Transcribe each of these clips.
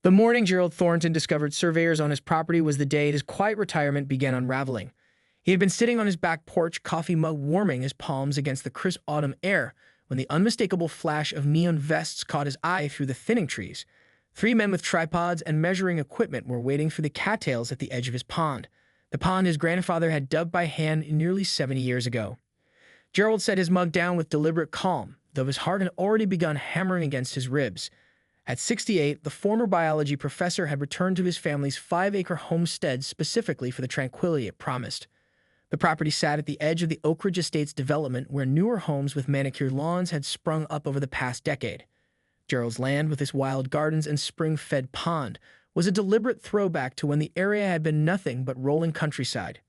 The morning Gerald Thornton discovered surveyors on his property was the day his quiet retirement began unraveling. He had been sitting on his back porch, coffee mug warming his palms against the crisp autumn air, when the unmistakable flash of neon vests caught his eye through the thinning trees. Three men with tripods and measuring equipment were waiting for the cattails at the edge of his pond, the pond his grandfather had dug by hand nearly 70 years ago. Gerald set his mug down with deliberate calm, though his heart had already begun hammering against his ribs. At 68, the former biology professor had returned to his family's 5-acre homestead specifically for the tranquility it promised. The property sat at the edge of the Oak Ridge Estates development where newer homes with manicured lawns had sprung up over the past decade. Gerald's land, with its wild gardens and spring-fed pond, was a deliberate throwback to when the area had been nothing but rolling countryside.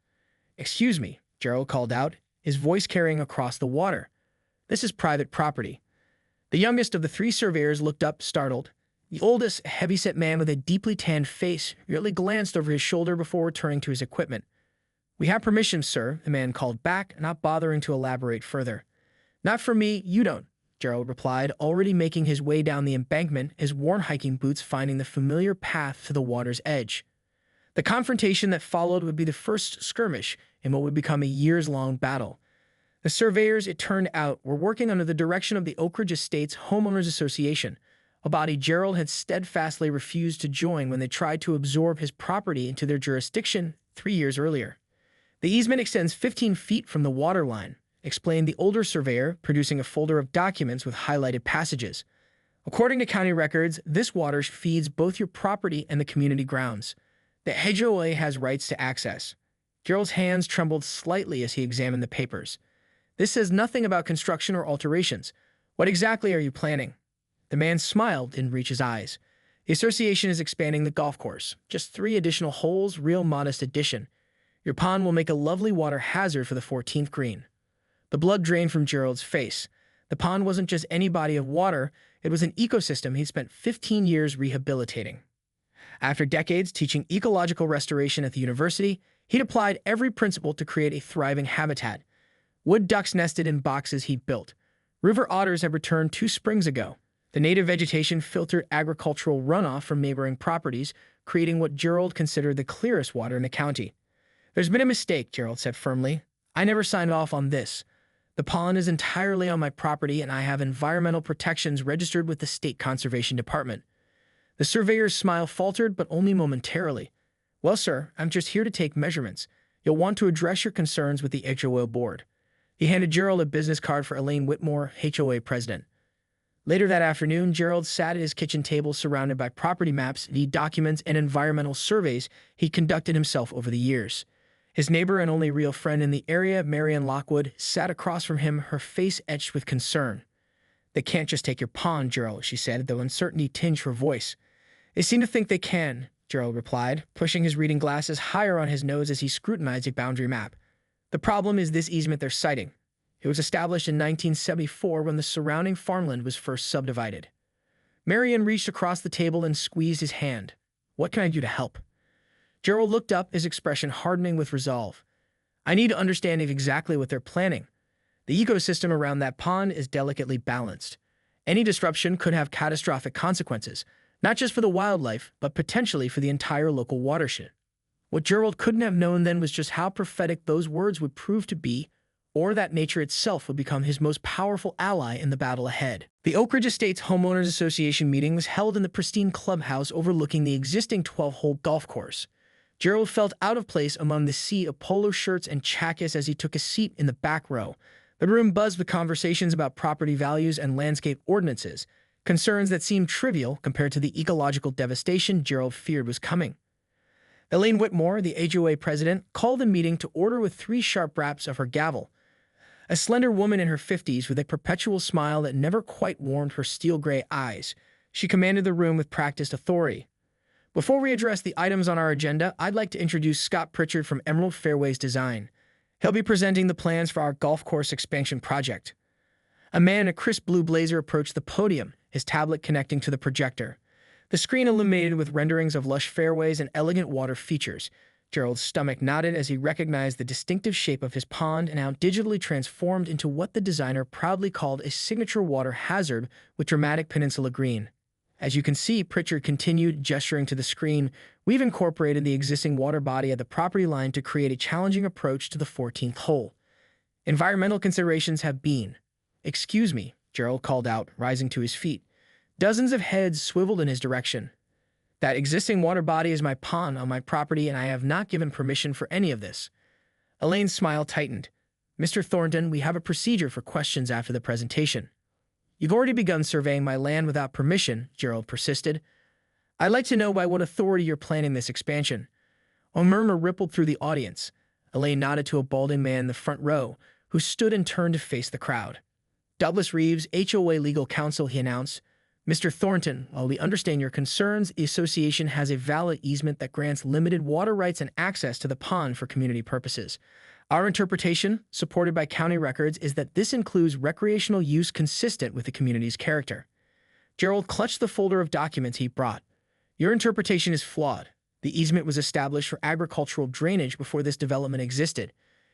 "Excuse me," Gerald called out, his voice carrying across the water. "This is private property." The youngest of the three surveyors looked up, startled. The oldest, a heavy-set man with a deeply tanned face, merely glanced over his shoulder before returning to his equipment. "We have permission, sir," the man called back, not bothering to elaborate further. "Not for me, you don't," Gerald replied, already making his way down the embankment, his worn hiking boots finding the familiar path to the water's edge. The confrontation that followed would be the first skirmish in what would become a years-long battle. The surveyors, it turned out, were working under the direction of the Oak Ridge Estates Homeowners Association, a body Gerald had steadfastly refused to join when they tried to absorb his property into their jurisdiction 3 years earlier. "The easement extends 15 feet from the water line," explained the older surveyor, producing a folder of documents with highlighted passages. "According to county records, this water feeds both your property and the community grounds. The HOA has rights to access." Gerald's hands trembled slightly as he examined the papers. "This says nothing about construction or alterations. What exactly are you planning?" The man smiled, didn't reach his eyes. "The association is expanding the golf course. Just 3 additional holes, real modest addition. Your pond will make a lovely water hazard for the 14th green." The blood drained from Gerald's face. The pond wasn't just any body of water, it was an ecosystem he'd spent 15 years rehabilitating. After decades teaching ecological restoration at the university, he'd applied every principle to create a thriving habitat. Wood ducks nested in boxes he'd built. River otters had returned 2 springs ago. The native vegetation filtered agricultural runoff from neighboring properties, creating what Gerald considered the clearest water in the county. "There's been a mistake," Gerald said firmly. "I never signed off on this. The pond is entirely on my property and I have environmental protections registered with the State Conservation Department." The surveyor's smile faltered, but only momentarily. "Well, sir, I'm just here to take measurements. You'll want to address your concerns with the HOA board." He handed Gerald a business card for Elaine Whitmore, HOA president. Later that afternoon, Gerald sat at his kitchen table surrounded by property maps, deed documents, and environmental surveys he'd conducted himself over the years. His neighbor and only real friend in the area, Marian Lockwood, sat across from him, her face etched with concern. "They can't just take your pond, Gerald," she said, though uncertainty tinged her voice. "They seem to think they can," Gerald replied, pushing his reading glasses higher on his nose as he scrutinized a boundary map. "The problem is this easement they're citing. It was established in 1974 when the surrounding farmland was first subdivided." Marian reached across the table and squeezed his hand. "What can I do to help?" Gerald looked up, his expression hardening with resolve. "I need to understand exactly what they're planning. The ecosystem around that pond is delicately balanced. Any disruption could have catastrophic consequences, not just for the wildlife, but potentially for the entire local watershed." What Gerald couldn't have known then was just how prophetic those words would prove to be, or that nature itself would become his most powerful ally in the battle ahead. The Oak Ridge Estates Homeowners Association meeting was held in the pristine clubhouse overlooking the existing 12-hole golf course. Gerald felt out of place among the sea of polo shirts and chacos as he took a seat in the back row. The room buzzed with conversations about property values and landscape ordinances, concerns that seemed trivial compared to the ecological devastation Gerald feared was coming. Elaine Whitmore, the HOA president, called the meeting to order with 3 sharp raps of her gavel. A slender woman in her 50s with a perpetual smile that never quite warmed her steel-gray eyes, she commanded the room with practiced authority. "Before we address the items on our agenda, I'd like to introduce Scott Pritchard from Emerald Fairways Design. He'll be presenting the plans for our golf course expansion project." A man in a crisp blue blazer approached the podium, his tablet connecting to the projector. The screen illuminated with renderings of lush fairways and elegant water features. Gerald's stomach nodded as he recognized the distinctive shape of his pond and how digitally transformed into what the designer proudly called a signature water hazard with dramatic peninsula green. As you can see, Pritchard continued, gesturing to the screen, we've incorporated the existing water body at the property line to create a challenging approach to the 14th hole. Environmental considerations have been. Excuse me, Gerald called out, rising to his feet. Dozens of heads swiveled in his direction. That existing water body is my pond on my property, and I have not given permission for any of this. Elaine's smile tightened. Mr. Thornton, we have a procedure for questions after the presentation. You've already begun surveying my land without permission, Gerald persisted. I'd like to know by what authority you're planning this expansion. A murmur rippled through the audience. Elaine nodded to a balding man in the front row, who stood and turned to face the crowd. Douglas Reeves, HOA legal counsel, he announced. Mr. Thornton, while we understand your concerns, the association has a valid easement that grants limited water rights and access to the pond for community purposes. Our interpretation, supported by county records, is that this includes recreational use consistent with the community's character. Gerald clutched the folder of documents he brought. Your interpretation is flawed. The easement was established for agricultural drainage before this development existed.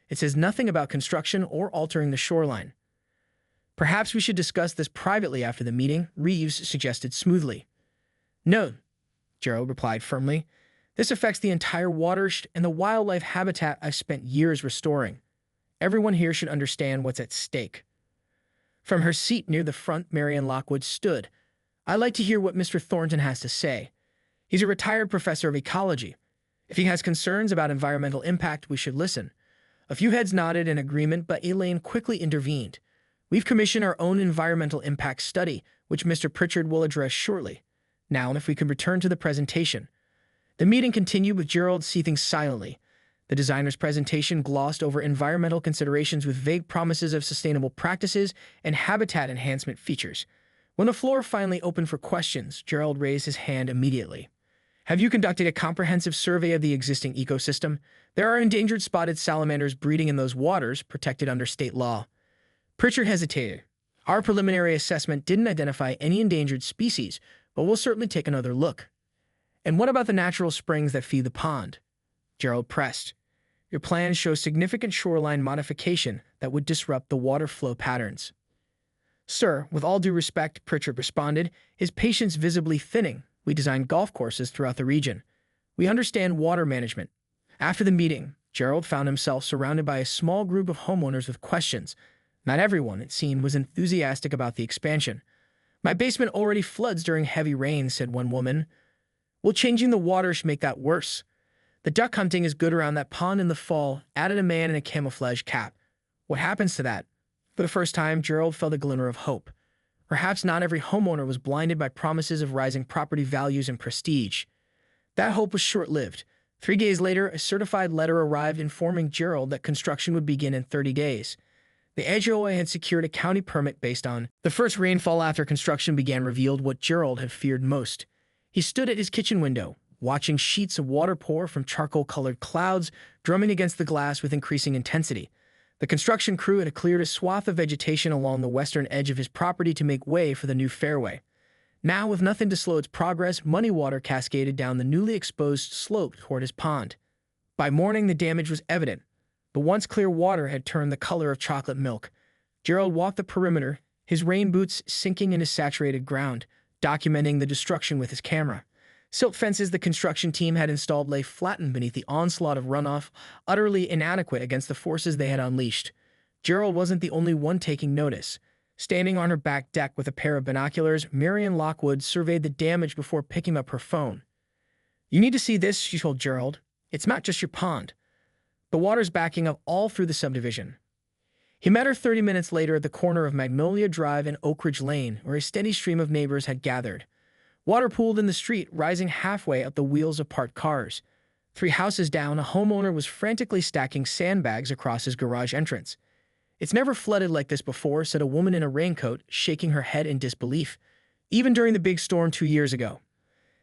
It says nothing about construction or altering the shoreline. Perhaps we should discuss this privately after the meeting, Reeves suggested smoothly. No, Gerald replied firmly. This affects the entire watershed and the wildlife habitat I've spent years restoring. Everyone here should understand what's at stake. From her seat near the front, Marian Lockwood stood. I'd like to hear what Mr. Thornton has to say. He's a retired professor of ecology. If he has concerns about environmental impact, we should listen. A few heads nodded in agreement, but Elaine quickly intervened. We've commissioned our own environmental impact study, which Mr. Pritchard will address shortly. Now, if we can return to the presentation. The meeting continued with Gerald seething silently. The designer's presentation glossed over environmental considerations with vague promises of sustainable practices and habitat enhancement features. When the floor finally opened for questions, Gerald raised his hand immediately. Have you conducted a comprehensive survey of the existing ecosystem? There are endangered spotted salamanders breeding in those waters, protected under state law. Pritchard hesitated. Our preliminary assessment didn't identify any endangered species, but we'll certainly take another look. And what about the natural springs that feed the pond? Gerald pressed. Your plans show significant shoreline modification that would disrupt the water flow patterns. Sir, with all due respect, Pritchard responded, his patience visibly thinning. We design golf courses throughout the region. We understand water management. After the meeting, Gerald found himself surrounded by a small group of homeowners with questions. Not everyone, it seemed, was enthusiastic about the expansion. My basement already floods during heavy rains, said one woman. Well, changing the water should make that worse. The duck hunting is good around that pond in the fall, added a man in a camouflage cap. What happens to that? For the first time, Gerald felt a glimmer of hope. Perhaps not every homeowner was blinded by promises of rising property values and prestige. That hope was short-lived. 3 days later, a certified letter arrived informing Gerald that construction would begin in 30 days. The HOA had secured a county permit based on the first rainfall after construction began revealed what Gerald had feared most. He stood at his kitchen window, watching sheets of water pour from charcoal-colored clouds drumming against the glass with increasing intensity. The construction crew had cleared a swath of vegetation along the western edge of his property to make way for the new fairway. Now, with nothing to slow its progress, muddy water cascaded down the newly exposed slope toward his pond. By morning, the damage was evident. The once clear water had turned the color of chocolate milk. Gerald walked the perimeter, his rain boots sinking into saturated ground, documenting the destruction with his camera. Silt fences the construction team had installed lay flattened beneath the onslaught of runoff, utterly inadequate against the forces they had unleashed. Gerald wasn't the only one taking notice. Standing on her back deck with a pair of binoculars, Marian Lockwood surveyed the damage before picking up her phone. You need to see this, she told Gerald. It's not just your pond. The water's backing up all through the subdivision. He met her 30 minutes later at the corner of Magnolia Drive and Oak Ridge Lane, where a steady stream of neighbors had gathered. Water pooled in the street, rising halfway up the wheels of parked cars. 3 houses down, a homeowner was frantically stacking sandbags across his garage entrance. It's never flooded like this before, said a woman in a raincoat, shaking her head in disbelief. Even during the big storm 2 years ago.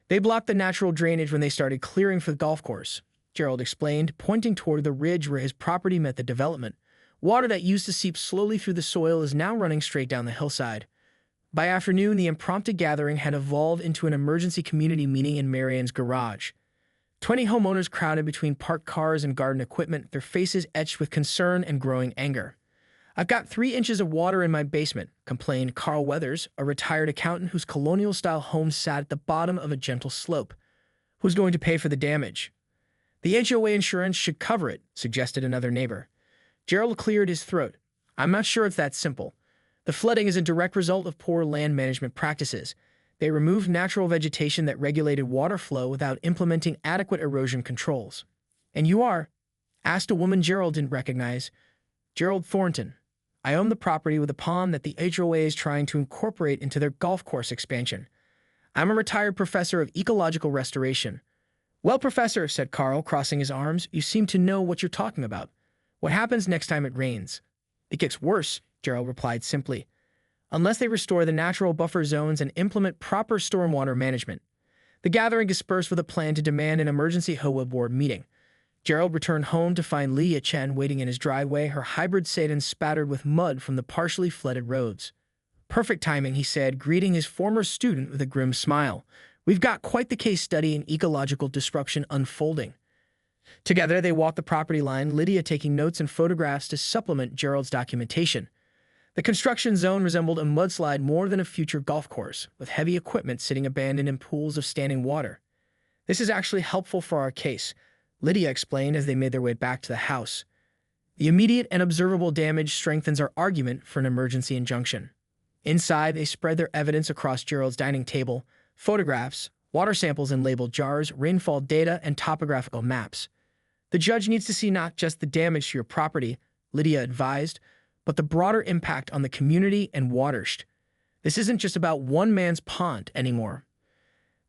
They blocked the natural drainage when they started clearing for the golf course, Gerald explained, pointing toward the ridge where his property met the development. Water that used to seep slowly through the soil is now running straight down the hillside. By afternoon, the impromptu gathering had evolved into an emergency community meeting in Marian's garage. 20 homeowners crowded between parked cars and garden equipment, their faces etched with concern and growing anger. "I've got 3 inches of water in my basement," complained Carl Weathers, a retired accountant whose colonial-style home sat at the bottom of a gentle slope. "Who's going to pay for the damage?" "The HOA insurance should cover it," suggested another neighbor. Gerald cleared his throat. "I'm not sure it's that simple. The flooding is a direct result of poor land management practices. They removed natural vegetation that regulated water flow without implementing adequate erosion controls." "And you are?" asked a woman Gerald didn't recognize. "Gerald Thornton. I own the property with a pond that the HOA is trying to incorporate into their golf course expansion. I'm a retired professor of ecological restoration." "Well, Professor," said Carl, crossing his arms, "you seem to know what you're talking about. What happens next time it rains?" "It gets worse," Gerald replied simply, "unless they restore the natural buffer zones and implement proper stormwater management." The gathering dispersed with a plan to demand an emergency HOA board meeting. Gerald returned home to find Lydia Chen waiting in his driveway, her hybrid sedan spattered with mud from the partially flooded roads. "Perfect timing," he said, greeting his former student with a grim smile. "We've got quite the case study in ecological disruption unfolding." Together, they walked the property line, Lydia taking notes and photographs to supplement Gerald's documentation. The construction zone resembled a mudslide more than a future golf course, with heavy equipment sitting abandoned in pools of standing water. "This is actually helpful for our case," Lydia explained as they made their way back to the house. "The immediate and observable damage strengthens our argument for an emergency injunction." Inside, they spread their evidence across Gerald's dining table: photographs, water samples in labeled jars, rainfall data, and topographical maps. "The judge needs to see not just the damage to your property," Lydia advised, "but the broader impact on the community and watershed. This isn't just about one man's pond anymore."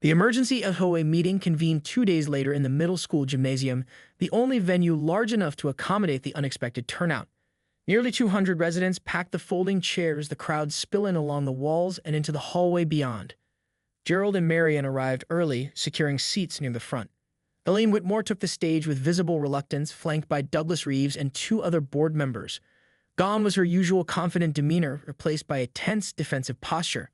The emergency HOA meeting convened 2 days later in the middle school gymnasium, the only venue large enough to accommodate the unexpected turnout. Nearly 200 residents packed the folding chairs, the crowd spilling along the walls and into the hallway beyond. Gerald and Marian arrived early, securing seats near the front. Elaine Whitmore took the stage with visible reluctance, flanked by Douglas Reeves and 2 other board members. Gone was her usual confident demeanor, replaced by a tense, defensive posture.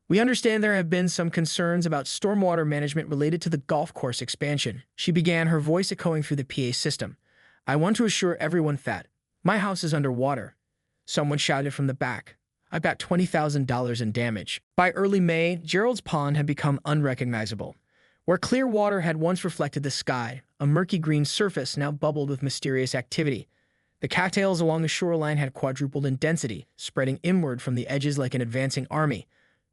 "We understand there have been some concerns about stormwater management related to the golf course expansion," she began, her voice echoing through the PA system. "I want to assure everyone that my house is underwater." Someone shouted from the back, "I've got $20,000 in damage." By early May, Gerald's pond had become unrecognizable. Where clear water had once reflected the sky, a murky green surface now bubbled with mysterious activity. The cattails along the shoreline had quadrupled in density, spreading inward from the edges like an advancing army.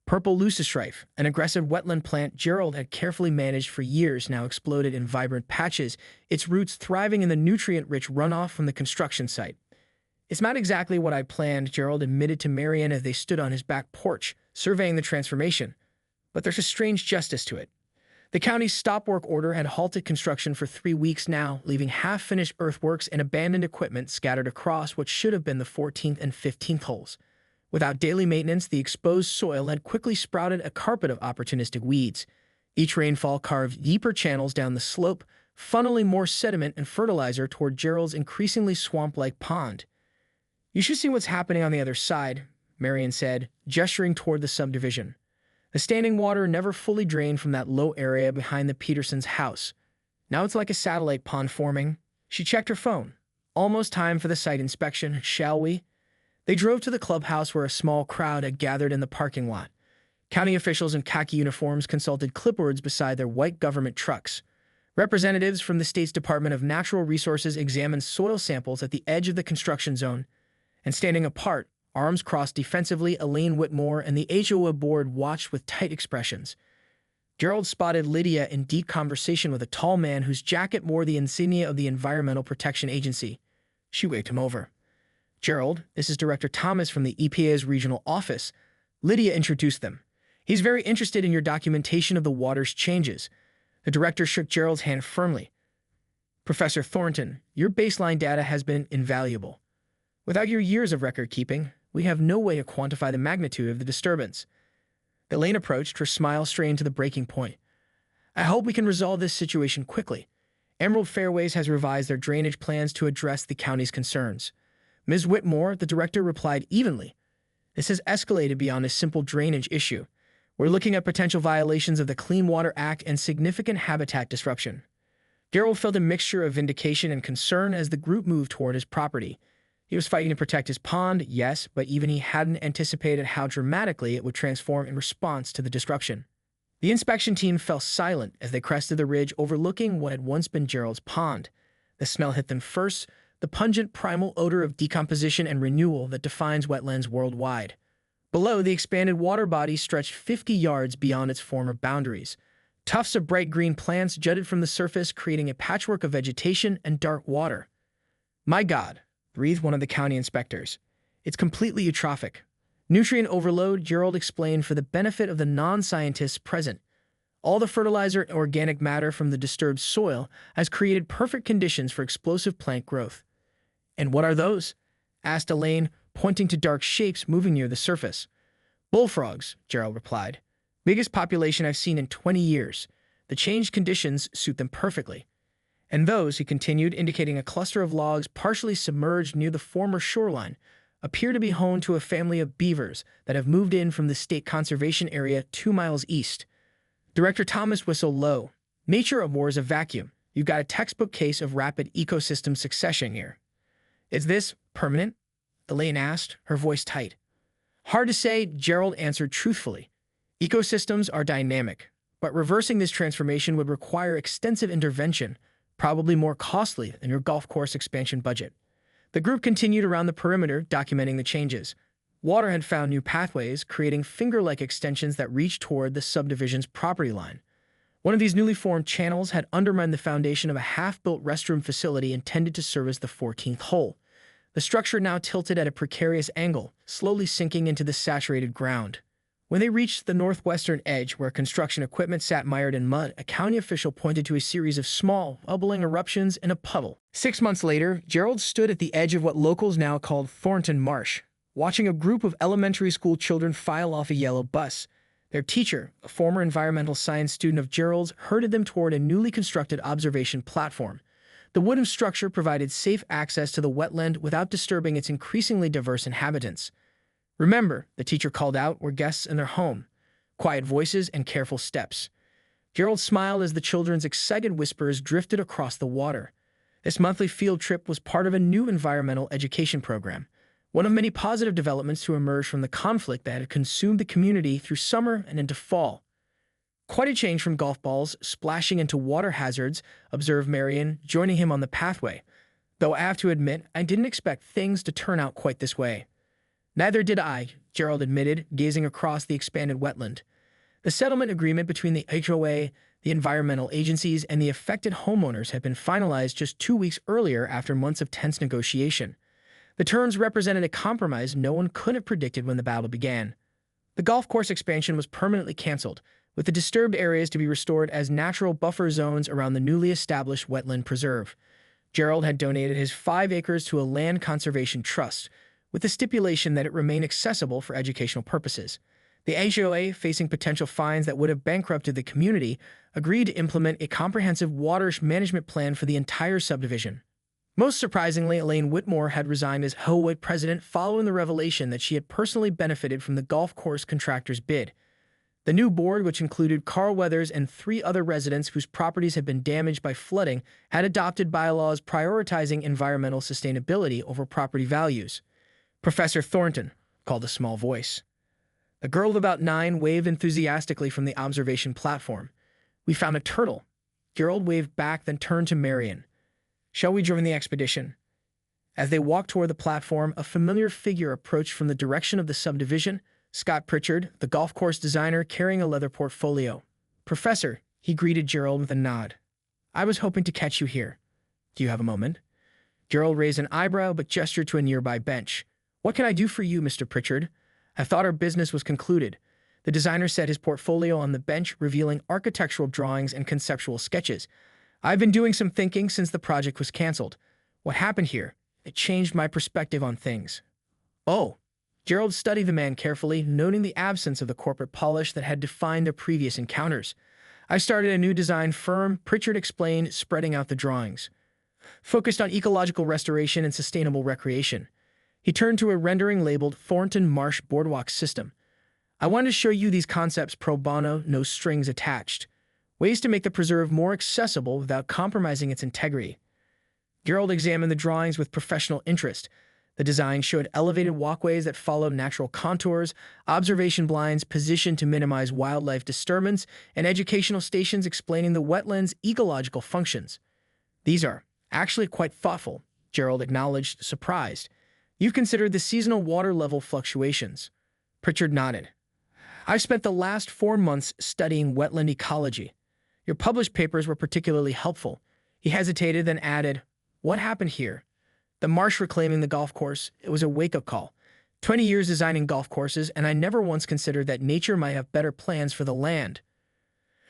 Purple leucostrife, an aggressive wetland plant Gerald had carefully managed for years, now exploded in vibrant patches, its roots thriving in the nutrient-rich runoff from the construction site. "It's not exactly what I planned," Gerald admitted to Marian as they stood on his back porch, surveying the transformation. "But there's a strange justice to it. The county's stop-work order had halted construction for 3 weeks now, leaving half-finished earthworks and abandoned equipment scattered across what should have been the 14th and 15th holes. Without daily maintenance, the exposed soil had quickly sprouted a carpet of opportunistic weeds. Each rainfall carved deeper channels down the slope, funneling more sediment and fertilizer toward Gerald's increasingly swamp-like pond. "You should see what's happening on the other side," Marian said, gesturing toward the subdivision. The standing water never fully drained from that low area behind the Petersons' house. Now it's like a satellite pond forming. She checked her phone. "Almost time for the site inspection, shall we?" They drove to the clubhouse where a small crowd had gathered in the parking lot. County officials in khaki uniforms consulted clipboards beside their white government trucks. Representatives from the state's Department of Natural Resources examined soil samples at the edge of the construction zone. And standing apart, arms crossed defensively, Elaine Whitmore and the HOA board watched with tight expressions. Gerald spotted Lydia in deep conversation with a tall man whose jacket wore the insignia of the Environmental Protection Agency. She waved him over. "Gerald, this is Director Thomas from the EPA's regional office." Lydia introduced them. "He's very interested in your documentation of the water's changes." The director shook Gerald's hand firmly. "Professor Thornton, your baseline data has been invaluable. Without your years of record keeping, we have no way to quantify the magnitude of the disturbance." Elaine approached, her smile strained to the breaking point. "I hope we can resolve this situation quickly. Emerald Fairways has revised their drainage plans to address the county's concerns." Ms. Whitmore, the director, replied evenly. "This has escalated beyond a simple drainage issue. We're looking at potential violations of the Clean Water Act and significant habitat disruption." Gerald felt a mixture of vindication and concern as the group moved toward his property. He was fighting to protect his pond, yes, but even he hadn't anticipated how dramatically it would transform in response to the disruption. The inspection team fell silent as they crested the ridge overlooking what had once been Gerald's pond. The smell hit them first, the pungent primal odor of decomposition and renewal that defines wetlands worldwide. Below, the expanded water body stretched 50 yards beyond its former boundaries. Tufts of bright green plants jutted from the surface, creating a patchwork of vegetation and dark water. "My God," breathed one of the county inspectors. "It's completely eutrophic." Nutrient overload, Gerald explained for the benefit of the non-scientists present. All the fertilizer and organic matter from the disturbed soil has created perfect conditions for explosive plant growth. "And what are those?" asked Elaine, pointing to dark shapes moving near the surface. "Bullfrogs," Gerald replied. "Biggest population I've seen in 20 years. The changed conditions suit them perfectly." "And those," he continued, indicating a cluster of logs partially submerged near the former shoreline, "appear to be home to a family of beavers that have moved in from the state conservation area 2 miles east." Director Thomas whistled low. "Nature abhors a vacuum. You've got a textbook case of rapid ecosystem succession here." "Is this permanent?" Elaine asked, her voice tight. "Hard to say," Gerald answered truthfully. "Ecosystems are dynamic, but reversing this transformation would require extensive intervention, probably more costly than your golf course expansion budget." The group continued around the perimeter, documenting the changes. Water had found new pathways, creating finger-like extensions that reached toward the subdivision's property line. One of these newly formed channels had undermined the foundation of a half-built restroom facility intended to service the 14th hole. The structure now tilted at a precarious angle, slowly sinking into the saturated ground. When they reached the northwestern edge, where construction equipment sat mired in mud, a county official pointed to a series of small, bubbling eruptions in a puddle. 6 months later, Gerald stood at the edge of what locals now called Thornton Marsh, watching a group of elementary school children file off a yellow bus. Their teacher, a former environmental science student of Gerald's, herded them toward a newly constructed observation platform. The wooden structure provided safe access to the wetland without disturbing its increasingly diverse inhabitants. "Remember," the teacher called out, "we're guests in their home." Quiet voices and careful steps. Gerald smiled as the children's excited whispers drifted across the water. This monthly field trip was part of a new environmental education program, one of many positive developments to emerge from the conflict that had consumed the community through summer and into fall. "Quite a change from golf balls splashing into water hazards," observed Marion, joining him on the pathway. "Though I have to admit, I didn't expect things to turn out quite this way." "Neither did I," Gerald admitted, gazing across the expanded wetland. The settlement agreement between the HOA, the environmental agencies, and the affected homeowners had been finalized just 2 weeks earlier after months of tense negotiation. The terms represented a compromise no one could have predicted when the battle began. The golf course expansion was permanently canceled, with the disturbed areas to be restored as natural buffer zones around the newly established wetland preserve. Gerald had donated his 5 acres to a land conservation trust, with the stipulation that it remain accessible for educational purposes. The HOA, facing potential fines that would have bankrupted the community, agreed to implement a comprehensive water management plan for the entire subdivision. Most surprisingly, Elaine Whitmore had resigned as HOA president following the revelation that she had personally benefited from the golf course contractor's bid. The new board, which included Carl Weathers and 3 other residents whose properties had been damaged by flooding, had adopted bylaws prioritizing environmental sustainability over property values. "Professor Thornton," called a small voice. The girl of about 9 waved enthusiastically from the observation platform. "We found a turtle." Gerald waved back, then turned to Marion. "Shall we join the expedition?" As they walked toward the platform, a familiar figure approached from the direction of the subdivision. Scott Pritchard, the golf course designer, carrying a leather portfolio. "Professor," he greeted Gerald with a nod. "I was hoping to catch you here. Do you have a moment?" Gerald raised an eyebrow but gestured to a nearby bench. "What can I do for you, Mr. Pritchard?" "I thought our business was concluded." The designer set his portfolio on the bench, revealing architectural drawings and conceptual sketches. "I've been doing some thinking since the project was canceled. What happened here? It changed my perspective on things." "Oh." Gerald studied the man carefully, noting the absence of the corporate polish that had defined their previous encounters. "I started a new design firm," Pritchard explained, spreading out the drawings. "Focused on ecological restoration and sustainable recreation." He turned to a rendering labeled Thornton Marsh Boardwalk System. "I wanted to show you these concepts pro bono, no strings attached. Ways to make the preserve more accessible without compromising its integrity." Gerald examined the drawings with professional interest. The design showed elevated walkways that followed natural contours, observation blinds positioned to minimize wildlife disturbance, and educational stations explaining the wetland's ecological functions. These are actually quite thoughtful, Gerald acknowledged, surprised. You've considered the seasonal water level fluctuations. Pritchard nodded. I've spent the last 4 months studying wetland ecology. Your published papers were particularly helpful. He hesitated, then added, What happened here? The marsh reclaiming the golf course, it was a wake-up call. 20 years designing golf courses, and I never once considered that nature might have better plans for the land.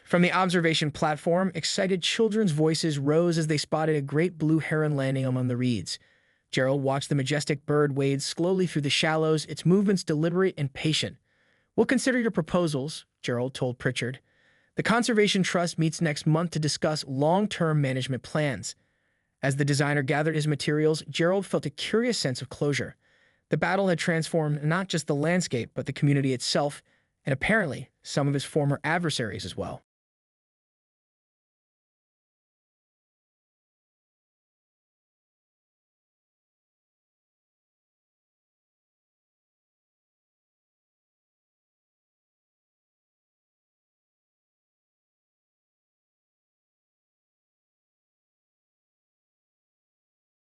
From the observation platform, excited children's voices rose as they spotted a great blue heron landing among the reeds. Gerald watched the majestic bird wade slowly through the shallows, its movements deliberate and patient. We'll consider your proposals, Gerald told Pritchard. The Conservation Trust meets next month to discuss long-term management plans. As the designer gathered his materials, Gerald felt a curious sense of closure. The battle had transformed not just the landscape, but the community itself, and apparently some of his former adversaries as well.